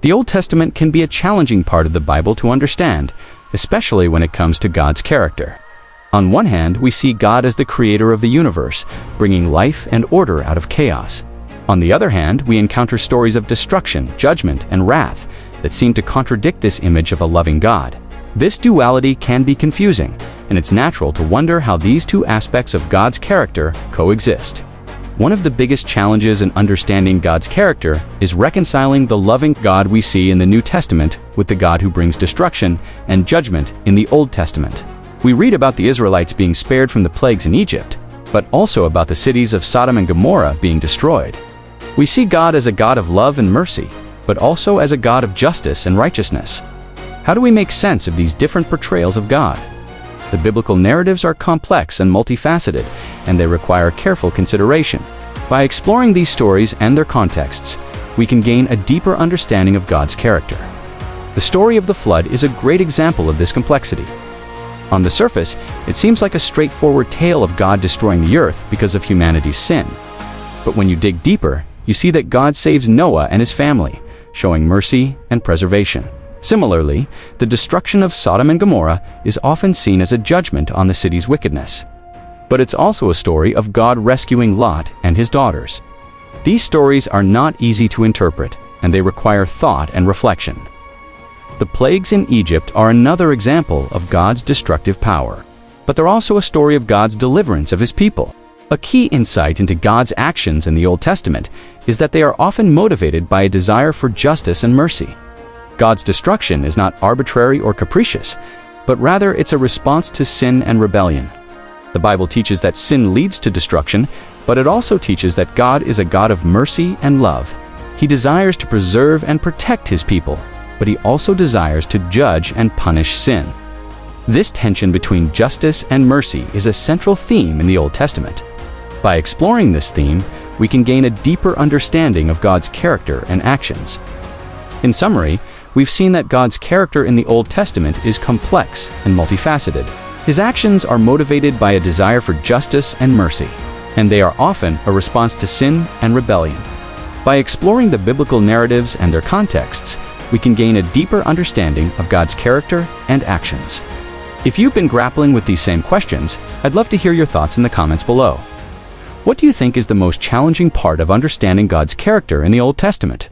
The Old Testament can be a challenging part of the Bible to understand, especially when it comes to God's character. On one hand, we see God as the creator of the universe, bringing life and order out of chaos. On the other hand, we encounter stories of destruction, judgment, and wrath that seem to contradict this image of a loving God. This duality can be confusing, and it's natural to wonder how these two aspects of God's character coexist. One of the biggest challenges in understanding God's character is reconciling the loving God we see in the New Testament with the God who brings destruction and judgment in the Old Testament. We read about the Israelites being spared from the plagues in Egypt, but also about the cities of Sodom and Gomorrah being destroyed. We see God as a God of love and mercy, but also as a God of justice and righteousness. How do we make sense of these different portrayals of God? The biblical narratives are complex and multifaceted, and they require careful consideration. By exploring these stories and their contexts, we can gain a deeper understanding of God's character. The story of the flood is a great example of this complexity. On the surface, it seems like a straightforward tale of God destroying the earth because of humanity's sin. But when you dig deeper, you see that God saves Noah and his family, showing mercy and preservation. Similarly, the destruction of Sodom and Gomorrah is often seen as a judgment on the city's wickedness. But it's also a story of God rescuing Lot and his daughters. These stories are not easy to interpret, and they require thought and reflection. The plagues in Egypt are another example of God's destructive power. But they're also a story of God's deliverance of his people. A key insight into God's actions in the Old Testament is that they are often motivated by a desire for justice and mercy. God's destruction is not arbitrary or capricious, but rather it's a response to sin and rebellion. The Bible teaches that sin leads to destruction, but it also teaches that God is a God of mercy and love. He desires to preserve and protect his people, but he also desires to judge and punish sin. This tension between justice and mercy is a central theme in the Old Testament. By exploring this theme, we can gain a deeper understanding of God's character and actions. In summary, we've seen that God's character in the Old Testament is complex and multifaceted. His actions are motivated by a desire for justice and mercy, and they are often a response to sin and rebellion. By exploring the biblical narratives and their contexts, we can gain a deeper understanding of God's character and actions. If you've been grappling with these same questions, I'd love to hear your thoughts in the comments below. What do you think is the most challenging part of understanding God's character in the Old Testament?